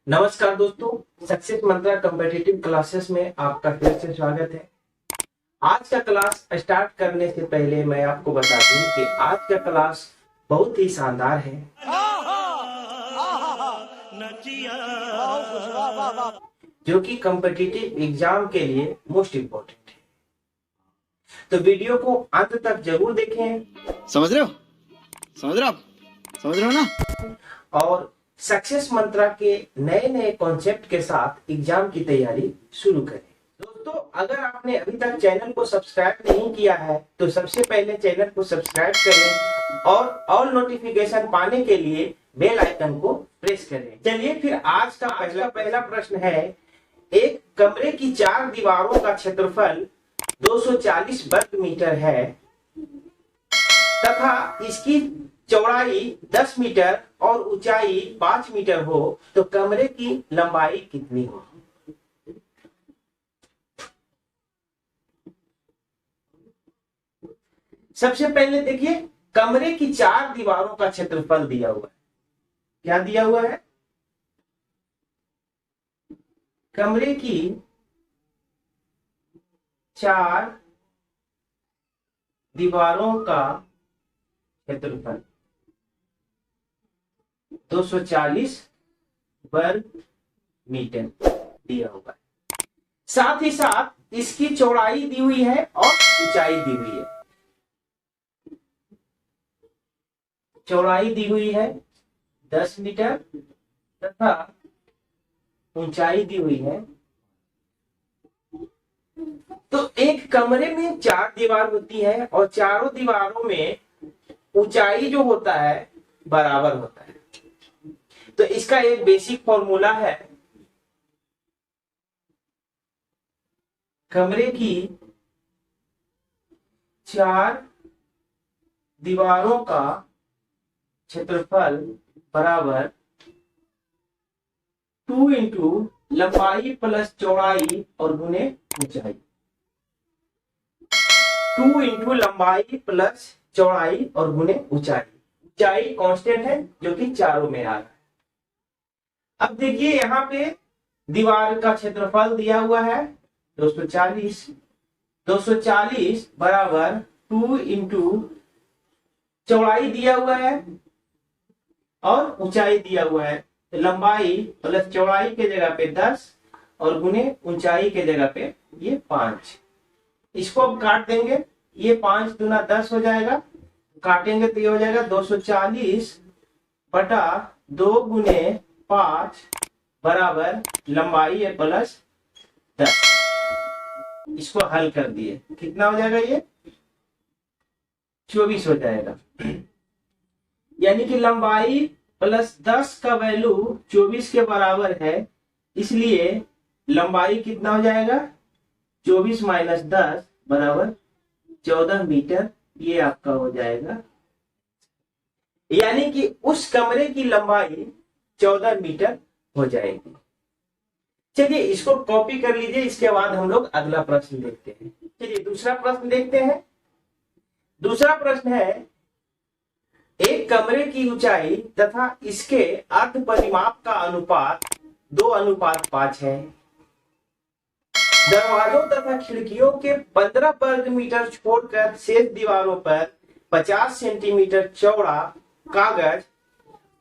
नमस्कार दोस्तों, सक्सेस मंत्रा competitive classes में आपका फिर से स्वागत है। आज का क्लास स्टार्ट करने से पहले मैं आपको बता दूं कि आज का क्लास बहुत ही शानदार है, जो कि कॉम्पिटिटिव एग्जाम के लिए मोस्ट इम्पोर्टेंट है। तो वीडियो को अंत तक जरूर देखें। समझ रहे हो? समझ रहे हो आप? समझ रहे हो ना? और सक्सेस मंत्रा के नए नए कॉन्सेप्ट के साथ एग्जाम की तैयारी शुरू करें। दोस्तों, अगर आपने अभी तक चैनल को सब्सक्राइब नहीं किया है तो सबसे पहले चैनल को सब्सक्राइब करें और ऑल नोटिफिकेशन पाने के लिए बेल आइकन को प्रेस करें। चलिए फिर आज का पहला प्रश्न है। एक कमरे की 4 दीवारों का क्षेत्रफल 240 वर्ग मीटर है तथा इसकी चौड़ाई 10 मीटर और ऊंचाई 5 मीटर हो तो कमरे की लंबाई कितनी हो? सबसे पहले देखिए, कमरे की 4 दीवारों का क्षेत्रफल दिया हुआ है। क्या दिया हुआ है? कमरे की 4 दीवारों का क्षेत्रफल 240 वर्ग मीटर दिया हुआ है। साथ ही साथ इसकी चौड़ाई दी हुई है और ऊंचाई दी हुई है। चौड़ाई दी हुई है 10 मीटर तथा ऊंचाई दी हुई है। तो एक कमरे में 4 दीवार होती है और चारों दीवारों में ऊंचाई जो होता है बराबर होता है। तो इसका एक बेसिक फॉर्मूला है, कमरे की 4 दीवारों का क्षेत्रफल बराबर 2 इंटू लंबाई प्लस चौड़ाई और गुने ऊंचाई। 2 इंटू लंबाई प्लस चौड़ाई और गुने ऊंचाई। ऊंचाई कांस्टेंट है जो कि चारों में आ रहा है। अब देखिए, यहाँ पे दीवार का क्षेत्रफल दिया हुआ है 240। 240 बराबर 2 इंटू चौड़ाई दिया हुआ है और ऊंचाई दिया हुआ है। तो लंबाई प्लस चौड़ाई के जगह पे 10 और गुने ऊंचाई के जगह पे ये 5। इसको अब काट देंगे। ये 5 दूना 10 हो जाएगा। काटेंगे तो ये हो जाएगा 240 बटा 2 गुने 5 बराबर लंबाई है प्लस 10। इसको हल कर दिए, कितना हो जाएगा? ये 24 हो जाएगा। यानी कि लंबाई प्लस 10 का वैल्यू 24 के बराबर है, इसलिए लंबाई कितना हो जाएगा? 24 माइनस 10 बराबर 14 मीटर। ये आपका हो जाएगा, यानी कि उस कमरे की लंबाई 14 मीटर हो जाएगी। चलिए इसको कॉपी कर लीजिए। इसके बाद हम लोग अगला प्रश्न देखते हैं। चलिए दूसरा प्रश्न देखते हैं। दूसरा प्रश्न है, एक कमरे की ऊंचाई तथा इसके अर्ध परिमाप का अनुपात 2:5 है। दरवाजों तथा खिड़कियों के 15 वर्ग मीटर छोड़कर शेष दीवारों पर 50 सेंटीमीटर चौड़ा कागज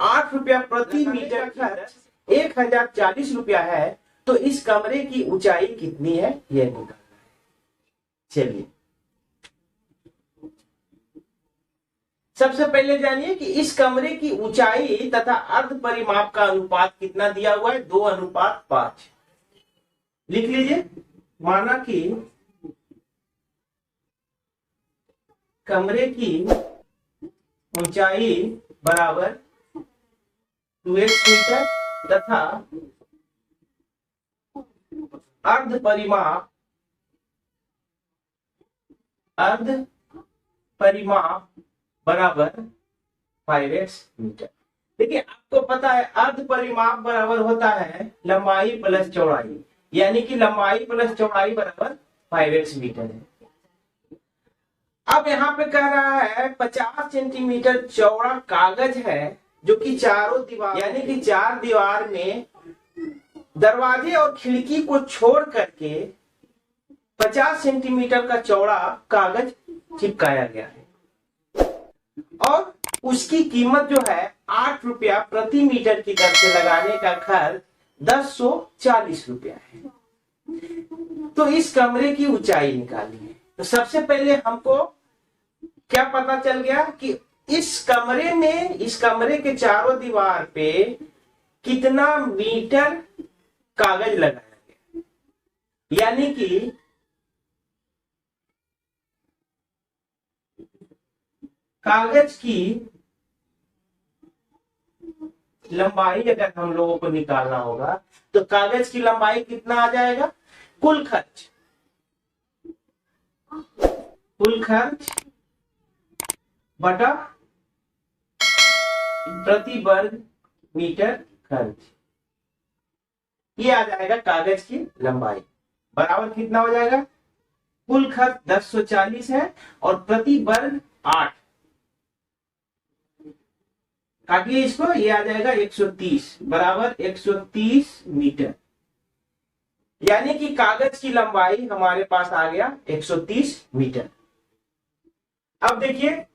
8 रुपया प्रति मीटर खर्च 1040 रुपया है। तो इस कमरे की ऊंचाई कितनी है यह निकालना है। चलिए सबसे पहले जानिए कि इस कमरे की ऊंचाई तथा अर्ध परिमाप का अनुपात कितना दिया हुआ है? 2:5। लिख लीजिए। माना कि कमरे की ऊंचाई बराबर 2x मीटर तथा अर्ध परिमाप बराबर 5x मीटर। देखिए आपको पता है अर्ध परिमाप बराबर होता है लंबाई प्लस चौड़ाई, यानी कि लंबाई प्लस चौड़ाई बराबर 5x मीटर है। अब यहाँ पे कह रहा है 50 सेंटीमीटर चौड़ा कागज है जो कि चारों दीवार यानी कि 4 दीवार में दरवाजे और खिड़की को छोड़ करके 50 सेंटीमीटर का चौड़ा कागज चिपकाया गया है और उसकी कीमत जो है 8 रुपया प्रति मीटर की दर से लगाने का खर्च 1040 रुपया है। तो इस कमरे की ऊंचाई निकाली है। तो सबसे पहले हमको क्या पता चल गया कि इस कमरे के चारों दीवार पे कितना मीटर कागज लगाया गया, यानी कि कागज की लंबाई अगर हम लोगों को निकालना होगा तो कागज की लंबाई कितना आ जाएगा, कुल खर्च बटा प्रति वर्ग मीटर खर्च, ये आ जाएगा कागज की लंबाई बराबर कितना हो जाएगा, कुल खर्च 1040 है और प्रति वर्ग 8, काटिए इसको, ये आ जाएगा 130 बराबर 130 मीटर, यानी कि कागज की लंबाई हमारे पास आ गया 130 मीटर। अब देखिए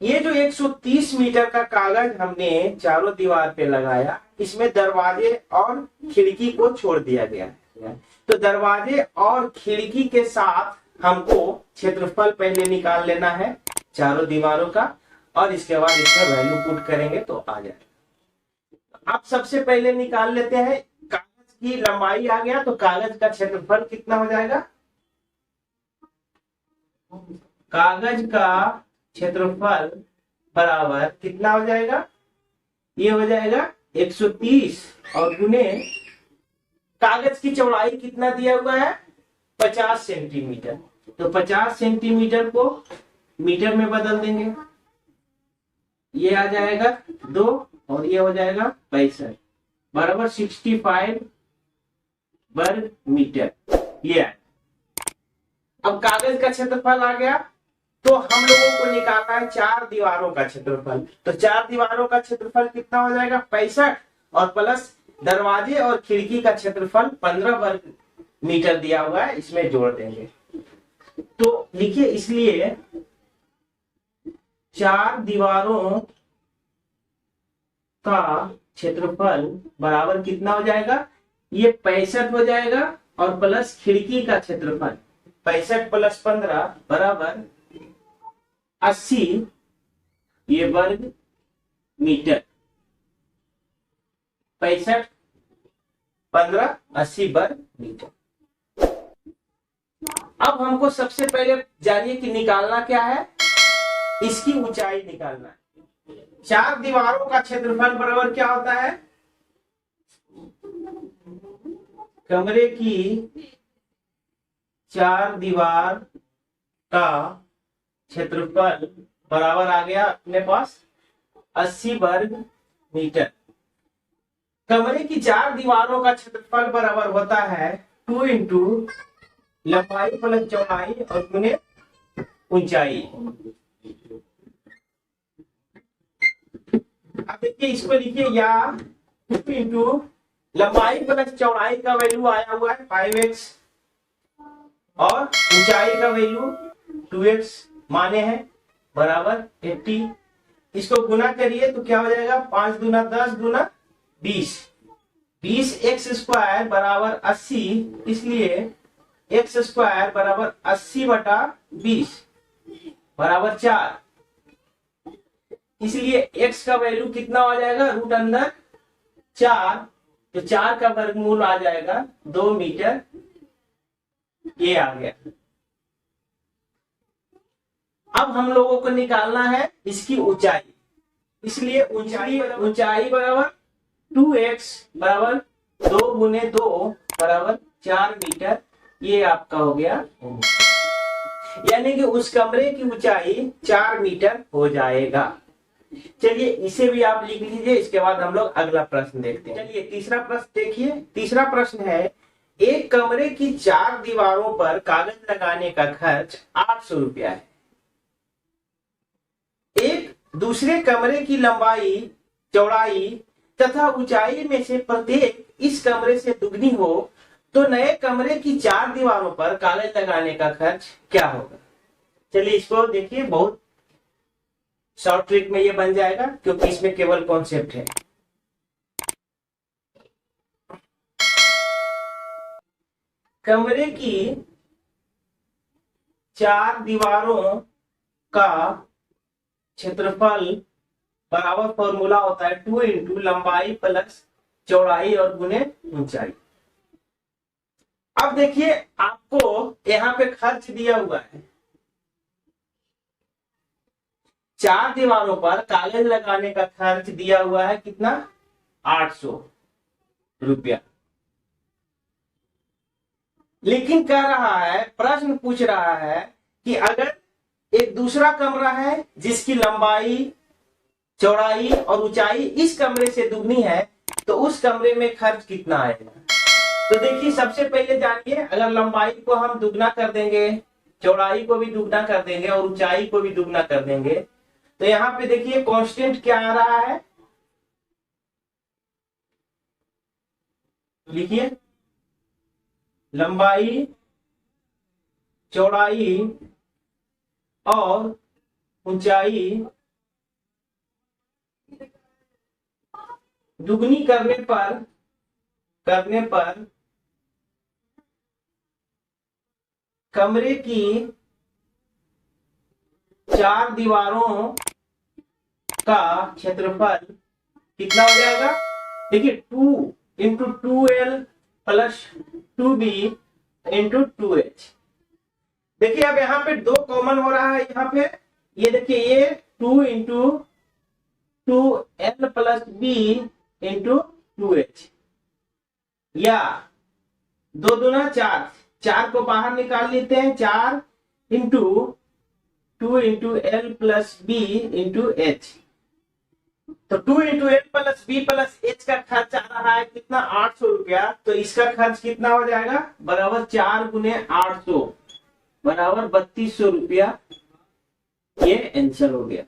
ये जो 130 मीटर का कागज हमने चारों दीवार पे लगाया, इसमें दरवाजे और खिड़की को छोड़ दिया गया है। तो दरवाजे और खिड़की के साथ हमको क्षेत्रफल पहले निकाल लेना है चारों दीवारों का और इसके बाद इसमें वैल्यू पुट करेंगे तो आ जाएगा। अब सबसे पहले निकाल लेते हैं, कागज की लंबाई आ गया तो कागज का क्षेत्रफल कितना हो जाएगा, कागज का क्षेत्रफल बराबर कितना हो जाएगा, ये हो जाएगा 130 और गुने कागज की चौड़ाई कितना दिया हुआ है 50 सेंटीमीटर, तो 50 सेंटीमीटर को मीटर में बदल देंगे, ये आ जाएगा 2 और ये हो जाएगा 65 बराबर 65 वर्ग मीटर, ये है। अब कागज का क्षेत्रफल आ गया तो हम लोगों को निकालना है 4 दीवारों का क्षेत्रफल, तो 4 दीवारों का क्षेत्रफल कितना हो जाएगा 65 और प्लस दरवाजे और खिड़की का क्षेत्रफल 15 वर्ग मीटर दिया हुआ है, इसमें जोड़ देंगे। तो लिखिए, इसलिए 4 दीवारों का क्षेत्रफल बराबर कितना हो जाएगा, ये 65 हो जाएगा और प्लस खिड़की का क्षेत्रफल 65 प्लस 15 बराबर 80 ये वर्ग मीटर, 65 15 80 वर्ग मीटर। अब हमको सबसे पहले जानिए कि निकालना क्या है, इसकी ऊंचाई निकालना है। 4 दीवारों का क्षेत्रफल बराबर क्या होता है, कमरे की 4 दीवार का क्षेत्रफल बराबर आ गया अपने पास 80 वर्ग मीटर। कमरे की 4 दीवारों का क्षेत्रफल बराबर होता है 2 इंटू लंबाई प्लस चौड़ाई और गुने ऊंचाई। अब देखिए इसको लिखिए, या 2 इंटू लंबाई प्लस चौड़ाई का वैल्यू आया हुआ है 5x और ऊंचाई का वैल्यू 2x माने हैं बराबर 80। इसको गुना करिए तो क्या हो जाएगा, 5 दूना 10 दूना 20, 20x स्क्वायर बराबर 80, इसलिए x स्क्वायर बराबर 80 बटा 20 बराबर 4, इसलिए x का वैल्यू कितना हो जाएगा, रूट अंदर 4, तो 4 का वर्गमूल आ जाएगा 2 मीटर, ये आ गया। अब हम लोगों को निकालना है इसकी ऊंचाई, इसलिए ऊंचाई बराबर 2x बराबर 2 गुने 2 बराबर 4 मीटर, ये आपका हो गया, यानी कि उस कमरे की ऊंचाई 4 मीटर हो जाएगा। चलिए इसे भी आप लिख लीजिए, इसके बाद हम लोग अगला प्रश्न देखते हैं। चलिए तीसरा प्रश्न देखिए। तीसरा प्रश्न है, एक कमरे की 4 दीवारों पर कागज लगाने का खर्च 800 रुपया है। एक दूसरे कमरे की लंबाई, चौड़ाई तथा ऊंचाई में से प्रत्येक इस कमरे से दुगनी हो तो नए कमरे की 4 दीवारों पर कागज लगाने का खर्च क्या होगा। चलिए इसको देखिए, बहुत शॉर्ट ट्रिक में ये बन जाएगा क्योंकि इसमें केवल कॉन्सेप्ट है। कमरे की 4 दीवारों का क्षेत्रफल बराबर फॉर्मूला होता है 2 इंटू लंबाई प्लस चौड़ाई और गुने ऊंचाई। अब देखिए आपको यहाँ पे खर्च दिया हुआ है, 4 दीवारों पर कागज लगाने का खर्च दिया हुआ है कितना, 800 रुपया। लेकिन कह रहा है, प्रश्न पूछ रहा है कि अगर एक दूसरा कमरा है जिसकी लंबाई चौड़ाई और ऊंचाई इस कमरे से दुगनी है तो उस कमरे में खर्च कितना आएगा। तो देखिए सबसे पहले जानिए, अगर लंबाई को हम दुगना कर देंगे, चौड़ाई को भी दुगना कर देंगे और ऊंचाई को भी दुगना कर देंगे तो यहाँ पे देखिए कांस्टेंट क्या आ रहा है, लिखिए लंबाई चौड़ाई और ऊंचाई दुगनी करने पर कमरे की 4 दीवारों का क्षेत्रफल कितना हो जाएगा। देखिए 2 into 2L plus 2B into 2H। देखिए अब यहाँ पे 2 कॉमन हो रहा है, यहाँ पे ये देखिए ये 2 into 2L plus B into 2H, या 2 दूना 4, 4 को बाहर निकाल लेते हैं, 4 into 2 into L plus B into H। तो 2 into L plus B plus H का खर्च आ रहा है कितना, 800 रुपया। तो इसका खर्च कितना हो जाएगा, बराबर 4 गुने 800 बराबर 3200 रुपया। ये आंसर हो गया।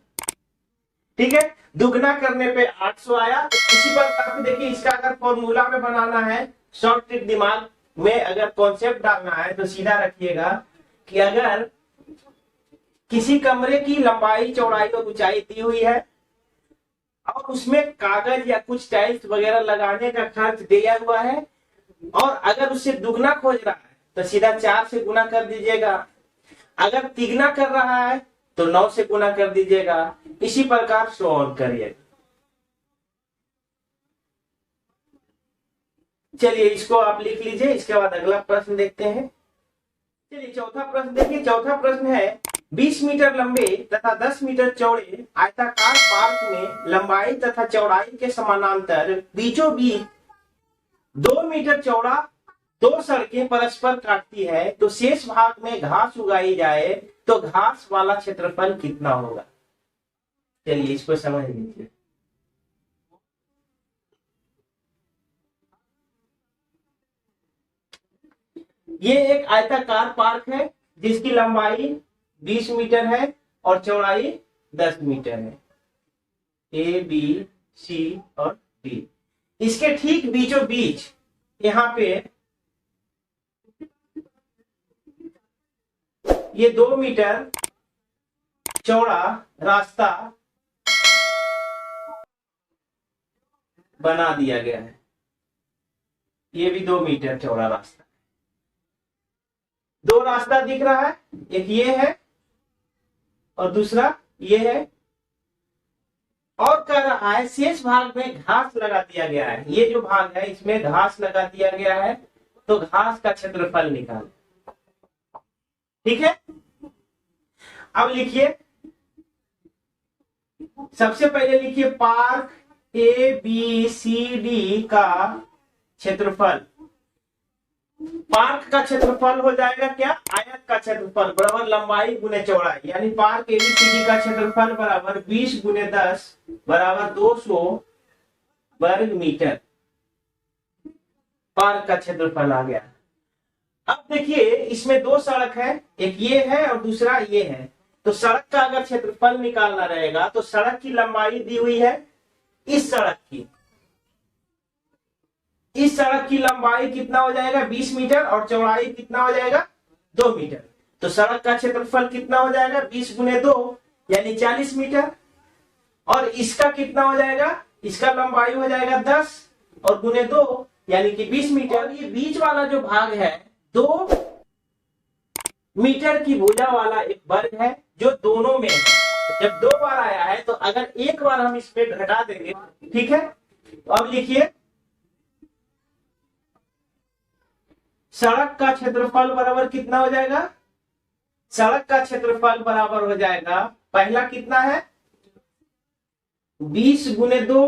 ठीक है, दुगना करने पे 800 आया। तो इसी प्रकार से देखिए इसका अगर फॉर्मूला में बनाना है, शॉर्ट ट्रिक दिमाग में अगर कॉन्सेप्ट डालना है तो सीधा रखिएगा कि अगर किसी कमरे की लंबाई चौड़ाई और ऊंचाई दी हुई है और उसमें कागज या कुछ टाइल्स वगैरह लगाने का खर्च दिया हुआ है और अगर उससे दुगना खोज रहा है तो सीधा 4 से गुना कर दीजिएगा, अगर तिगना कर रहा है तो 9 से गुना कर दीजिएगा। इसी प्रकार सॉल्व करिए। चलिए इसको आप लिख लीजिए, इसके बाद अगला प्रश्न देखते हैं। चलिए चौथा प्रश्न देखिए। चौथा प्रश्न है 20 मीटर लंबे तथा 10 मीटर चौड़े आयताकार पार्क में लंबाई तथा चौड़ाई के समानांतर बीचों बीच 2 मीटर चौड़ा 2 सड़कें परस्पर काटती है, तो शेष भाग में घास उगाई जाए तो घास वाला क्षेत्रफल कितना होगा। चलिए इसको समझ लीजिए। ये एक आयताकार पार्क है जिसकी लंबाई 20 मीटर है और चौड़ाई 10 मीटर है, ए बी सी और डी। इसके ठीक बीचों बीच यहाँ पे ये 2 मीटर चौड़ा रास्ता बना दिया गया है। ये भी 2 मीटर चौड़ा रास्ता, 2 रास्ता दिख रहा है, एक ये है और दूसरा ये है। और कह रहा है शेष भाग में घास लगा दिया गया है, ये जो भाग है इसमें घास लगा दिया गया है, तो घास का क्षेत्रफल निकालें। ठीक है, अब लिखिए, सबसे पहले लिखिए park A B C D का क्षेत्रफल। पार्क का क्षेत्रफल हो जाएगा क्या, आयत का क्षेत्रफल बराबर लंबाई गुने चौड़ाई, यानी पार्क एबीसीडी का क्षेत्रफल बराबर 20 गुने 10 बराबर 200 वर्ग मीटर। पार्क का क्षेत्रफल आ गया। अब देखिए इसमें 2 सड़क है, एक ये है और दूसरा ये है। तो सड़क का अगर क्षेत्रफल निकालना रहेगा तो सड़क की लंबाई दी हुई है इस सड़क की, इस सड़क की लंबाई कितना हो जाएगा 20 मीटर और चौड़ाई कितना हो जाएगा 2 मीटर। तो सड़क का क्षेत्रफल कितना हो जाएगा 20 गुने 2 यानी 40 मीटर। और इसका कितना हो जाएगा, इसका लंबाई हो जाएगा 10 और गुने 2 यानी कि 20 मीटर। और ये बीच वाला जो भाग है 2 मीटर की भुजा वाला एक वर्ग है जो दोनों में है। जब 2 बार आया है तो अगर एक बार हम इसमें घटा देंगे, ठीक है। तो अब लिखिए सड़क का क्षेत्रफल बराबर कितना हो जाएगा, सड़क का क्षेत्रफल बराबर हो जाएगा, पहला कितना है 20 गुने 2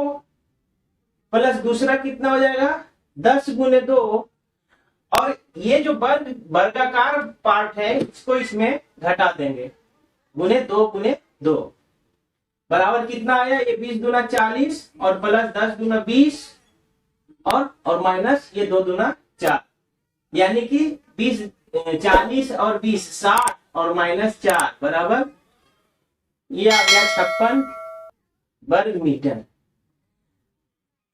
प्लस दूसरा कितना हो जाएगा 10 गुने 2। और ये जो वर्गाकार पार्ट है इसको इसमें घटा देंगे, गुने 2 बराबर कितना आया, ये 20 दूना 40 और प्लस 10 दूना 20 और माइनस ये 2 दूना 4 यानी कि 20 40 और 20 60 और माइनस 4 बराबर ये आ गया 56 वर्ग मीटर।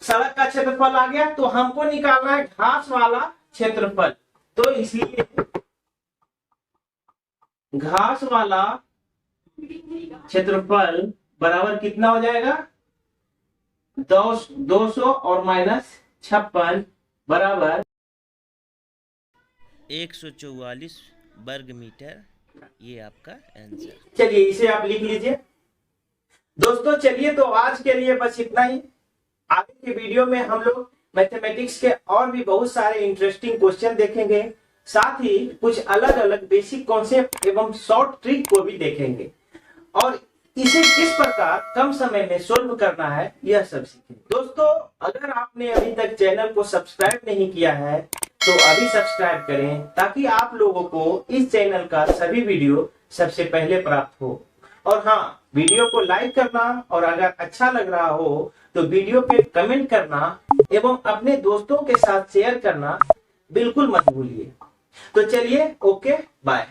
सड़क का क्षेत्रफल आ गया। तो हमको निकालना है घास वाला क्षेत्रफल, तो इसलिए घास वाला क्षेत्रफल बराबर कितना हो जाएगा 200 और माइनस 56 बराबर 144 वर्ग मीटर। ये आपका आंसर। चलिए इसे आप लिख लीजिए। दोस्तों चलिए तो आज के लिए बस इतना ही। आगे के वीडियो में हम लोग मैथमेटिक्स के और भी बहुत सारे इंटरेस्टिंग क्वेश्चन देखेंगे, साथ ही कुछ अलग अलग बेसिक कॉन्सेप्ट एवं शॉर्ट ट्रिक को भी देखेंगे और इसे किस प्रकार कम समय में सोल्व करना है यह सब सीखेंगे। दोस्तों अगर आपने अभी तक चैनल को सब्सक्राइब नहीं किया है तो अभी सब्सक्राइब करें ताकि आप लोगों को इस चैनल का सभी वीडियो सबसे पहले प्राप्त हो। और हाँ, वीडियो को लाइक करना और अगर अच्छा लग रहा हो तो वीडियो पे कमेंट करना एवं अपने दोस्तों के साथ शेयर करना बिल्कुल मत भूलिए। तो चलिए ओके बाय।